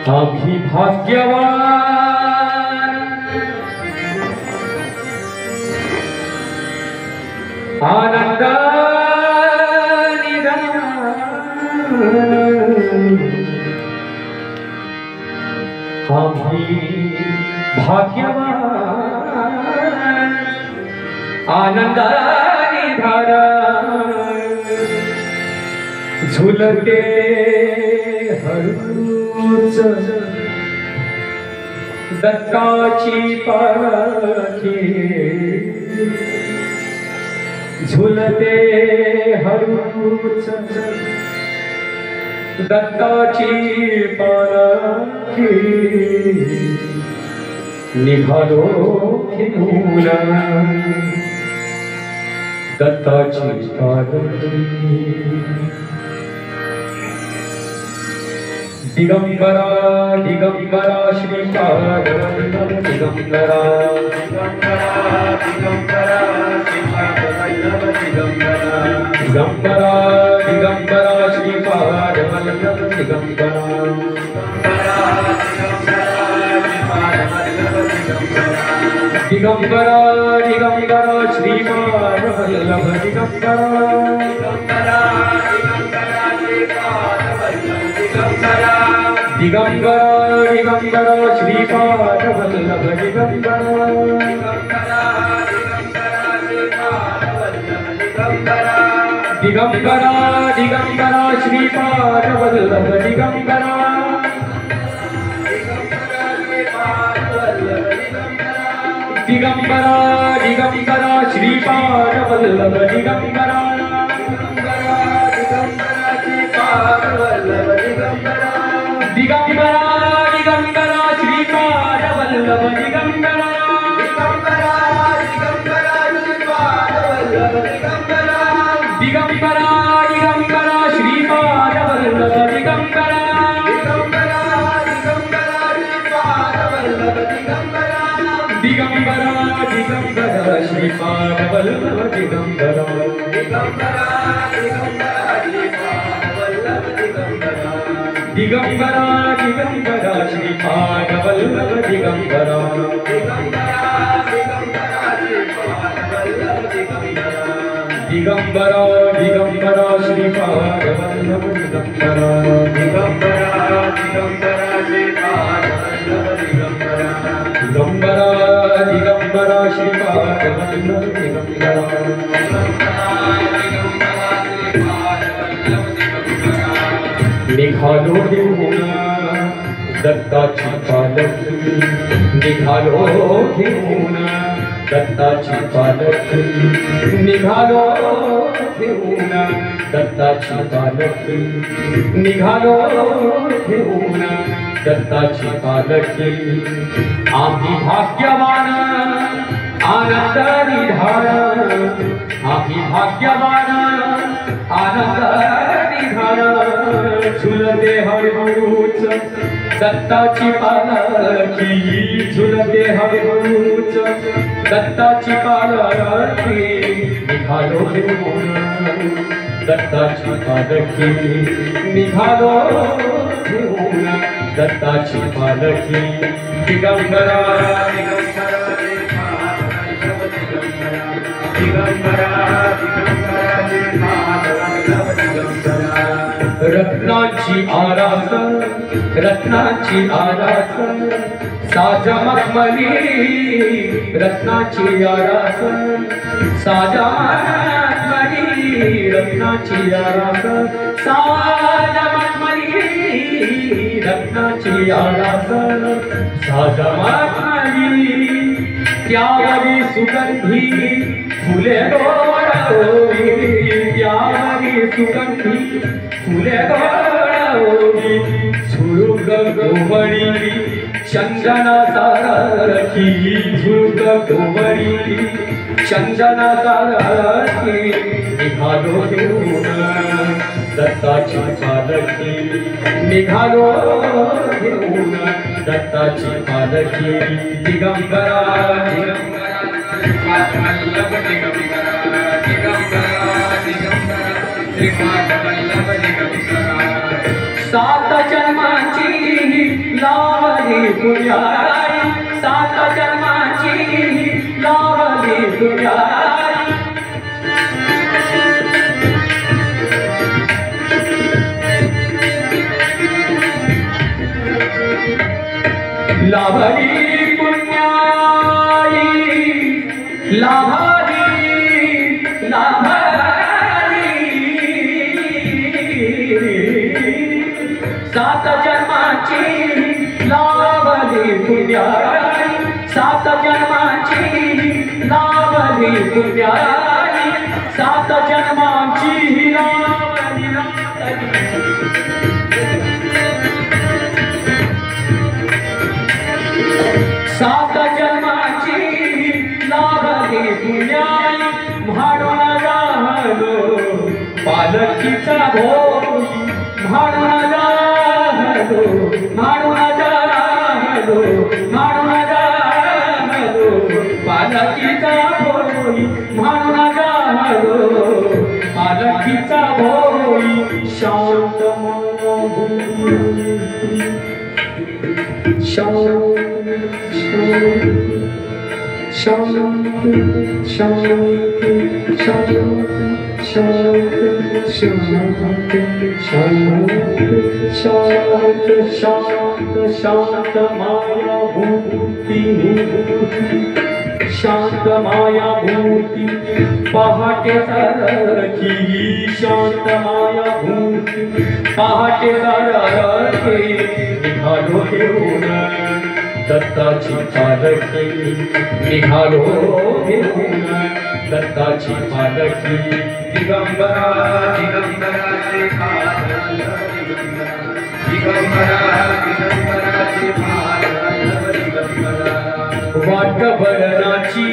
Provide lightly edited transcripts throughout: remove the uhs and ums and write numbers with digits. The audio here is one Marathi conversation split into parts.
आम्ही भाग्यवान आनंदाने आम्ही भाग्यवान आनंदाने धारा झुलते हळूच दत्ताची पालखी झुलते हळूच दत्ताची पालखी निघालो घेऊन दत्ताची पालखी दिगंबरा दिगंबरा श्रीपाद वल्लभ दिगंबरा दिगंबरा श्रीपाद वल्लभ दिगंबरा दिगंबरा दिगंबरा श्रीपाद वल्लभ दिगंबरा दिगंबरा दिगंबरा श्रीपाद वल्लभ दिगंबरा दिगंबरा दिगंबरा श्रीपाद वल्लभ दिगंबरा दिगंबरा दिगंबरा श्रीपाद वल्लभ दिगंबरा दिगंबरा दिगंबरा श्रीपाद वल्लभ दिगंबरा दिगंबरा दिगंबरा श्रीपाद वल्लभ दिगंबरा दिगंबरा दिगंबरा श्रीपाद वल्लभ दिगंबरा दिगंबरा दिगंबरा श्रीपाद वल्लभ दिगंबरा दिगंबरा दिगंबरा श्रीपाद वल्लभ दिगंबरा दिगंबरा दिगंबरा श्रीपाद वल्लभ दिगंबरा दिगंबरा दिगंबरा श्रीपाद वल्लभ दिगंबरा दिगंबरा दिगंबरा श्रीपाद वल्लभ दिगंबरा निघालो घेऊन दत्ताची पालखी निघालो घेऊन दत्ताची पालखी निघालो घेऊन दत्ताची पालखी निघालो घेऊन दत्ताची पालखी आम्ही भाग्यवान आनंदानी धारा आम्ही भाग्यवान आनंदानी धारा झुलते हळूच दत्ताची पालखी झुलते हळूच दत्ताची पालखी निघालो घेऊन दत्ताची पालखी निघालो घेऊन दत्ताची पालखी दिगंबरा दिगंबरा रत्नाची आरास रत्नाची आरास साजा मखमली रत्नाची आरास साजा मखमली रत्नाची आरास साजा मखमली रत्नाची आरास साजा मखमली त्यावरी सुगंधी फुले गोडवी त्यावरी सुगंधी फुले गोडवी झुळूक गोवळी चंदना सारखी झुळूक गोवळी चंदना सारखी निघालो घेऊन दत्ताची पालखी निघालो घेऊन दत्ताची पालखी दिगंबरा सात जन्माची लावली पुण्याई सात जन्माची लावली पुण्याई लाभली पुण्याई लाभली लाभली सात जन्माची लाभली पुण्याई सात जन्माची लाभली पुण्याई सात जन्माची लाभली सात जन्माची लाभली पुण्याई म्हणून राहलो पालखीचा भोई म्हणून राहलो म्हणून राहलो म्हणून राहलो पालखीचा भोई म्हणून राहलो पालखीचा भोई शांत शांति शांति शांति शांति शांति शांति शांत शांत माया भूति शांत माया भूति पहाटे सारखी शांत माया भूति पहाटे सारखे निघालो घेऊन दत्ताची पालखी निघालो घेऊन दत्ताची पालखी दिगंबरा दिगंबराचे दिगंबराचे वाट वर्णाची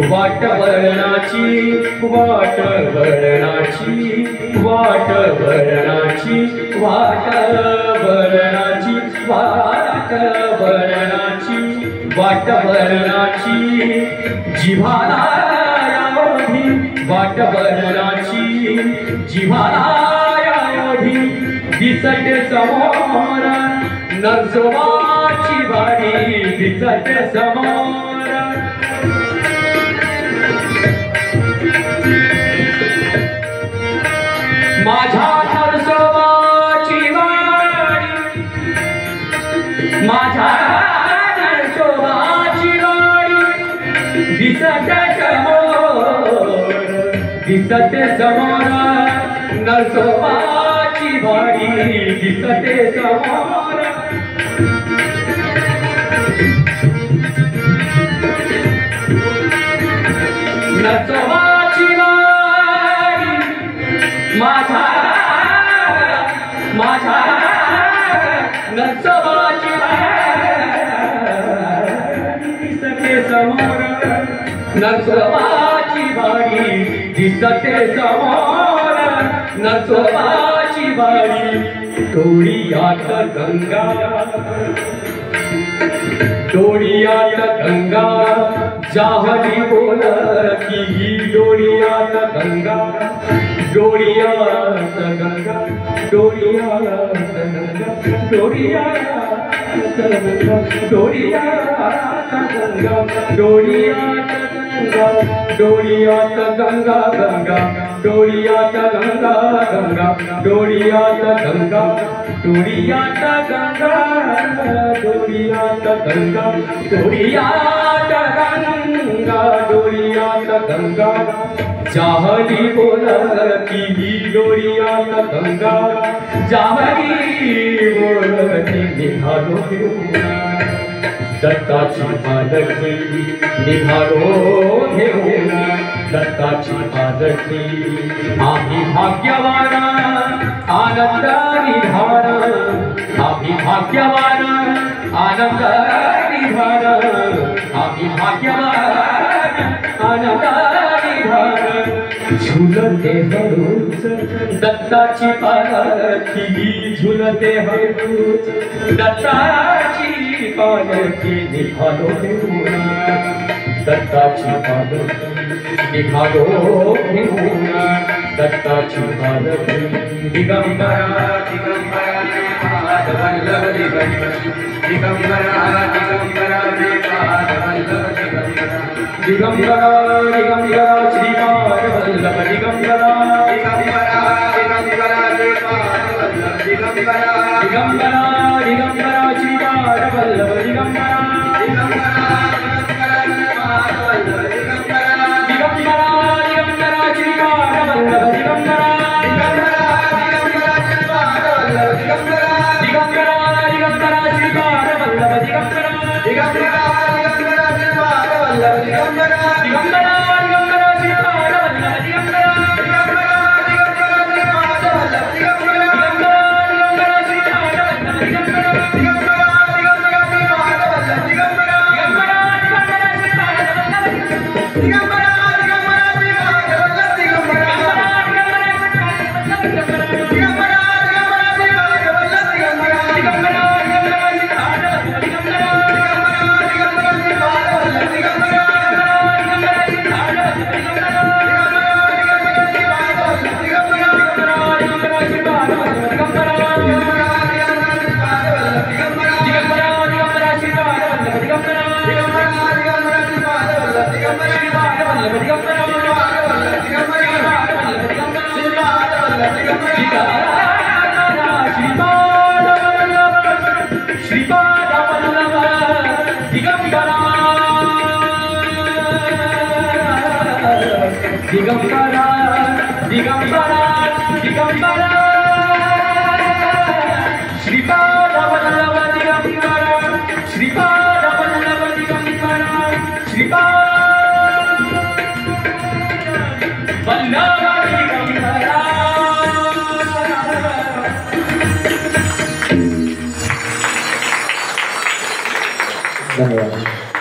वाट वर्णाची वाट वर्णाची वाट वर्णाची वाट वर्णाची वाट वर्णाची वाट वर्णाची जिव्हाळा यावधी वाट वर्णाची जिव्हाळा यावधी दिसते समोर नरसोबाची वाडी दिसते समोर माझ्या नरसोबाची वाडी माझ्या नरसोबाची वाडी दिसते समोर नरसोबाची वाडी दिसते समोर नरसोबाची वाडी माझ्या माझ्या नरसोबाची वाडी दिसते समोर नरसोबाची वाडी दिसते समोर नरसोबाची वाडी डोळ्यात गंगा डोळ्यात गंगा जाहली बोलकी डोळ्यात गंगा डोळ्यात गंगा डोळ्यात गंगा डोळ्यात गंगा डोळ्यात गंगा डोळ्यात गंगा डोळ्यात गंगा गंगा डोळ्यात गंगा गंगा डोळ्यात गंगा डोळ्यात गंगा डोळ्यात गंगा डोळ्यात गंगा डोळ्यात गंगा जाहली बोलकी डोळ्यात गंगा जाहली बोलकी निघालो घेऊन दत्ताची पालखी निघालो घेऊन दत्ताची पालखी आम्ही भाग्यवान आनंदानी धार आम्ही भाग्यवान आनंदानी धार आम्ही भाग्यवान आनंदानी धार झुलते हळूच दत्ताची पालखी झुलते हळूच दत्ताची पालखी निघालो घेऊन दत्ताची पालखी निघालो घेऊन दत्ताची पालखी दिगंबरा दिगंबराचे पाद वल्लभले दिगंबरा दिगंबरा श्रीपाद वल्लभ दिगंबरा दिगंबरा श्रीपाद वल्लभ दिगंबरा दिगंबरा दिगंबरा श्रीपाद वल्लभ दिगंबरा दिगंबरा दिगंबरा श्रीपाद वल्लभ दिगंबरा दिगंबरा दिगंबरा दिगंबरा दिगंबरा श्रीपाद वल्लभ दिगंबरा श्रीपाद वल्लभ दिगंबरा श्रीपाद वल्लभ दिगंबरा। धन्यवाद।